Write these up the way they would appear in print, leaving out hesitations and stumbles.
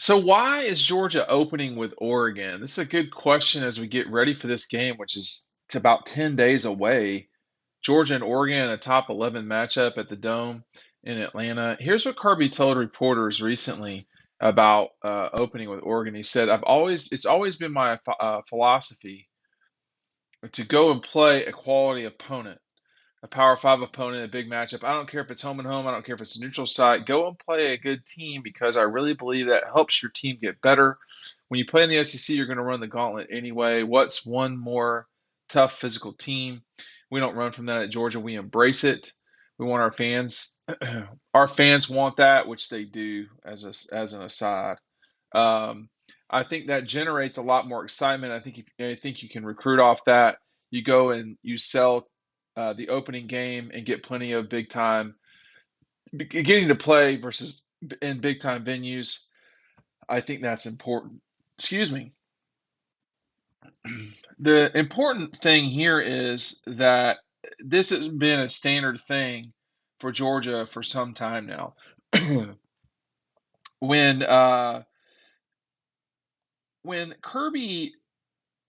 So why is Georgia opening with Oregon? This is a good question as we get ready for this game, which is it's about 10 days away. Georgia and Oregon, a top 11 matchup at the Dome in Atlanta. Here's what Kirby told reporters recently about opening with Oregon. He said, it's always been my philosophy to go and play a quality opponent, a Power Five opponent, a big matchup. I don't care if it's home and home. I don't care if it's a neutral site. Go and play a good team because I really believe that helps your team get better. When you play in the SEC, you're going to run the gauntlet anyway. What's one more tough physical team? We don't run from that at Georgia. We embrace it. We want our fans. Our fans want that, which they do. As an aside, um, I think that generates a lot more excitement. I think you can recruit off that. You go and you sell the opening game and get plenty of big time getting to play versus in big time venues. I think that's important. Excuse me. The important thing here is that this has been a standard thing for Georgia for some time now. when uh, when Kirby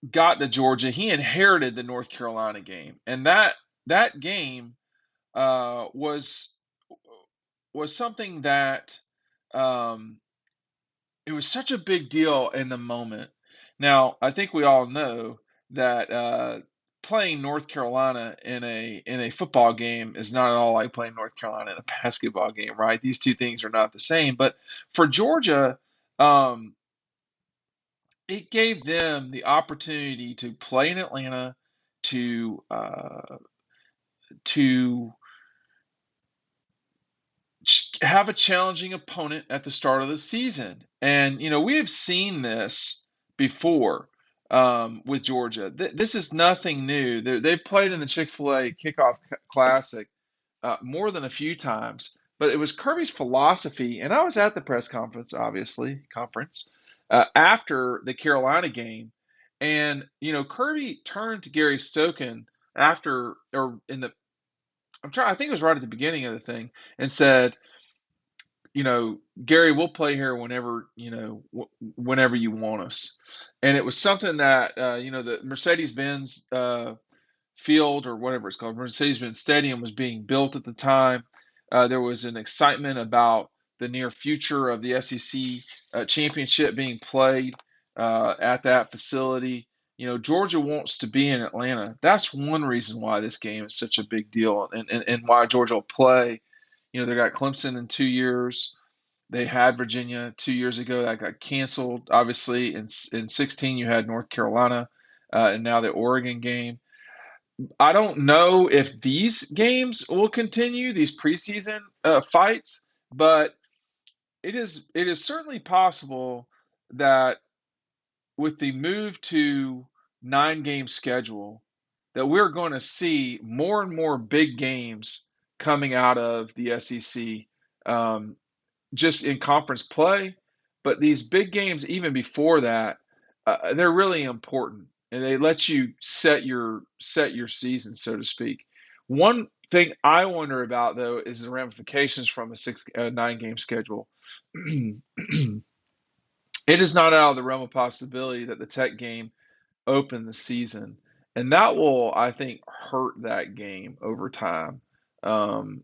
got to Georgia, he inherited the North Carolina game, and that game uh, was was something that um, it was such a big deal in the moment. Now, I think we all know that playing North Carolina in a football game is not at all like playing North Carolina in a basketball game, right? These two things are not the same. But for Georgia, um, it gave them the opportunity to play in Atlanta, to to have a challenging opponent at the start of the season. And, we have seen this before with Georgia. This is nothing new. They've played in the Chick-fil-A Kickoff Classic more than a few times, but it was Kirby's philosophy. And I was at the press conference, obviously, after the Carolina game. And, Kirby turned to Gary Stokan after, or in the, I think it was right at the beginning of the thing, and said, Gary, we'll play here whenever, whenever you want us. And it was something that, the Mercedes-Benz field or whatever it's called, Mercedes-Benz Stadium was being built at the time. There was an excitement about the near future of the SEC championship being played at that facility. Georgia wants to be in Atlanta. That's one reason why this game is such a big deal, and why Georgia will play. They got Clemson in 2 years. They had Virginia 2 years ago. That got canceled. Obviously, in 16, you had North Carolina, and now the Oregon game. I don't know if these games will continue, these preseason fights, but it is certainly possible that with the move to 9 game schedule, that we're going to see more and more big games coming out of the SEC, just in conference play. But these big games, even before that, they're really important, and they let you set your season, so to speak. One thing I wonder about though is the ramifications from a 9 game schedule. It is not out of the realm of possibility that the Tech game open the season, and that will, I think, hurt that game over time. Um,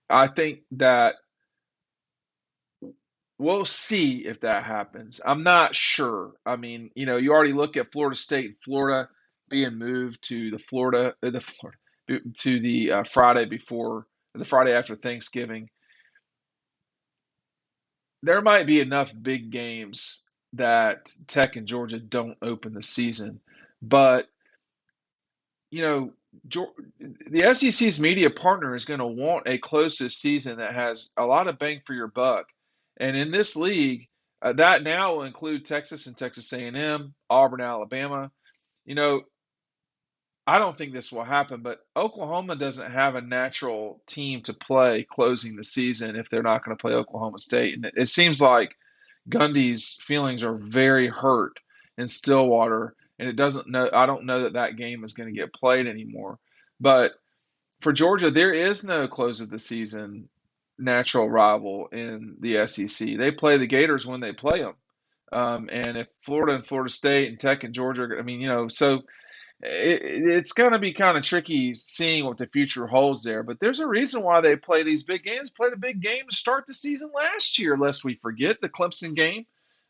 I think that we'll see if that happens. I'm not sure. I mean, you already look at Florida State and Florida being moved to to the the Friday after Thanksgiving. There might be enough big games that Tech and Georgia don't open the season, but you know, the SEC's media partner is going to want a closest season that has a lot of bang for your buck. And in this league, that now will include Texas and Texas A&M, Auburn, Alabama. You know, I don't think this will happen, but Oklahoma doesn't have a natural team to play closing the season if they're not going to play Oklahoma State. And it seems like Gundy's feelings are very hurt in Stillwater, and it doesn't know. I don't know that that game is going to get played anymore. But for Georgia, there is no close of the season natural rival in the SEC. They play the Gators when they play them. And if Florida and Florida State and Tech and Georgia, I mean, so it's going to be kind of tricky seeing what the future holds there. But there's a reason why they play these big games. Played a big game to start the season last year, lest we forget the Clemson game.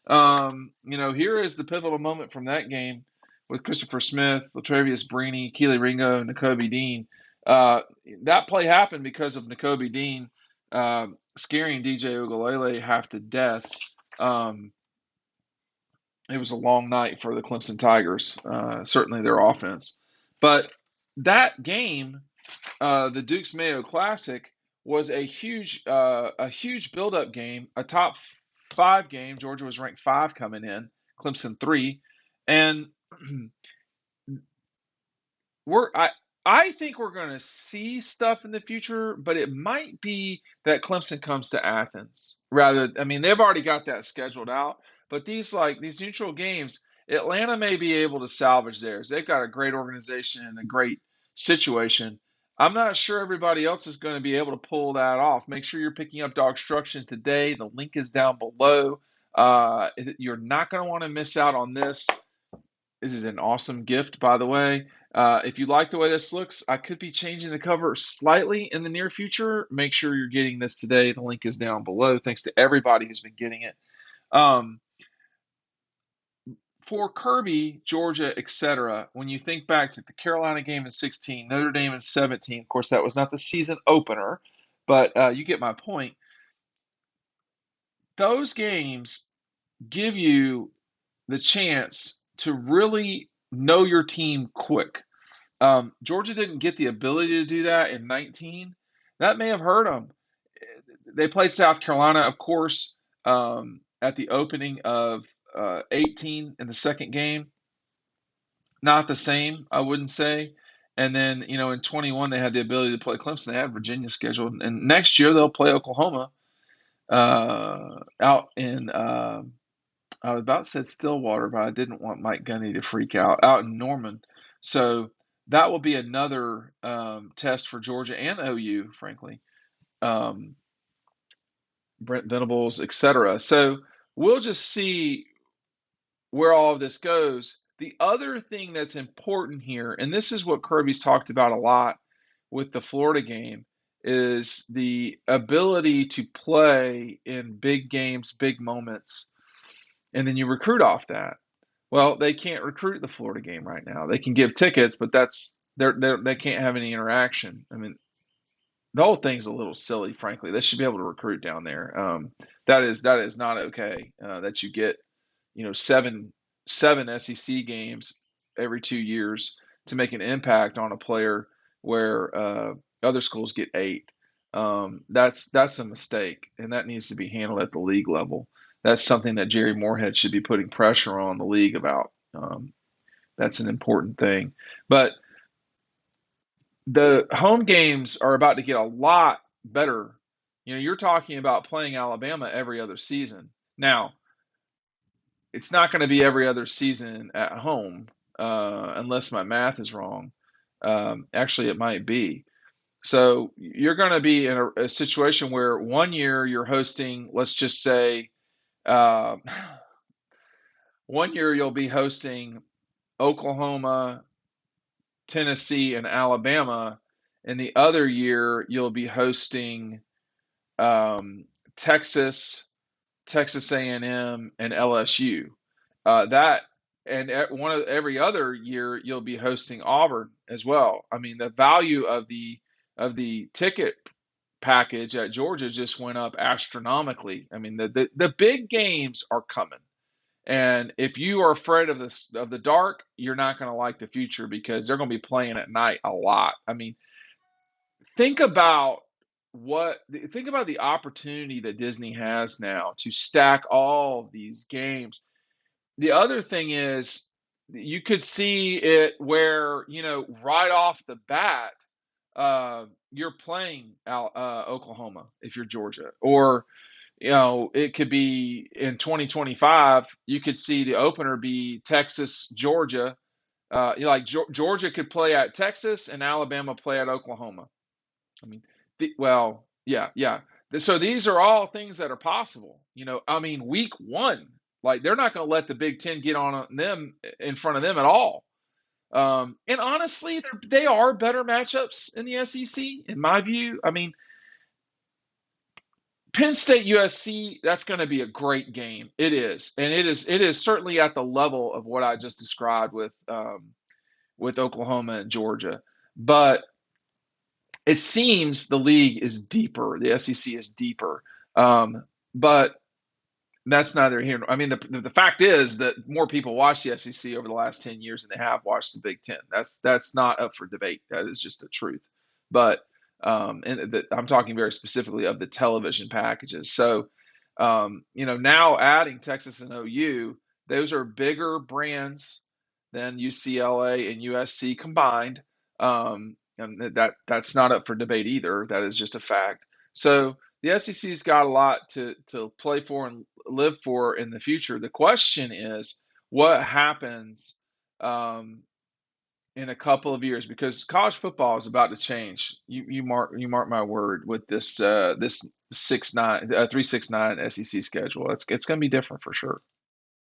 Here is the pivotal moment from that game with Christopher Smith, Latravius Brini, Keely Ringo, and N'Kobe Dean. Uh, that play happened because of N'Kobe Dean scaring DJ Ugalele half to death. Um, it was a long night for the Clemson Tigers, certainly their offense. But that game, the Dukes Mayo Classic, was a huge build-up game, a top five game. Georgia was ranked five coming in, Clemson three, and we're I think we're going to see stuff in the future, but it might be that Clemson comes to Athens rather. I mean, they've already got that scheduled out, but these neutral games, Atlanta may be able to salvage theirs. They've got a great organization and a great situation. I'm not sure everybody else is going to be able to pull that off. Make sure you're picking up DAWGSTRUCTION today. The link is down below. You're not going to want to miss out on this. This is an awesome gift, by the way. If you like the way this looks, I could be changing the cover slightly in the near future. Make sure you're getting this today. The link is down below. Thanks to everybody who's been getting it. Um, for Kirby, Georgia, etc., when you think back to the Carolina game in 16, Notre Dame in 17, of course, that was not the season opener, but you get my point. Those games give you the chance to really know your team quick. Georgia didn't get the ability to do that in 19. That may have hurt them. They played South Carolina, of course, at the opening of 18 in the second game. Not the same, I wouldn't say. And then, in 21, they had the ability to play Clemson. They had Virginia scheduled. And next year, they'll play Oklahoma out in I was about to say Stillwater, but I didn't want Mike Gundy to freak out in Norman. So that will be another test for Georgia and OU, frankly. Um, Brent Venables, etc. So we'll just see where all of this goes. The other thing that's important here, and this is what Kirby's talked about a lot with the Florida game, is the ability to play in big games, big moments, and then you recruit off that. Well, they can't recruit the Florida game right now. They can give tickets, but they can't have any interaction. I mean, the whole thing's a little silly, frankly. They should be able to recruit down there. That is not okay. That you get, seven SEC games every 2 years to make an impact on a player where other schools get eight. That's a mistake, and that needs to be handled at the league level. That's something that Jerry Moorhead should be putting pressure on the league about. That's an important thing. But the home games are about to get a lot better. You're talking about playing Alabama every other season. Now, it's not going to be every other season at home, unless my math is wrong. Actually, it might be. So you're going to be in a situation where one year you're hosting, let's just say, uh, one year you'll be hosting Oklahoma, Tennessee, and Alabama, and the other year you'll be hosting Texas, Texas A&M, and LSU. That and every other year you'll be hosting Auburn as well. I mean, the value of the ticket package at Georgia just went up astronomically. I mean, the big games are coming. And if you are afraid of the dark, you're not going to like the future because they're going to be playing at night a lot. I mean, think about think about the opportunity that Disney has now to stack all these games. The other thing is you could see it where, right off the bat, you're playing Oklahoma if you're Georgia, or it could be in 2025. You could see the opener be Texas, Georgia. Georgia could play at Texas and Alabama play at Oklahoma. I mean, well, yeah, yeah. So these are all things that are possible. I mean, week one, like they're not going to let the Big Ten get on them in front of them at all. And honestly, they are better matchups in the SEC, in my view. I mean, Penn State USC, that's going to be a great game. It is, and it is certainly at the level of what I just described with Oklahoma and Georgia. But it seems the league is deeper. The SEC is deeper. But that's neither here nor I mean, the fact is that more people watch the SEC over the last 10 years than they have watched the Big Ten. That's not up for debate. That is just the truth. But I'm talking very specifically of the television packages. So, now adding Texas and OU, those are bigger brands than UCLA and USC combined. And that's not up for debate either. That is just a fact. So the SEC's got a lot to play for and live for in the future. The question is, what happens in a couple of years? Because college football is about to change. You mark my word with this 3-6-9 SEC schedule. It's going to be different for sure.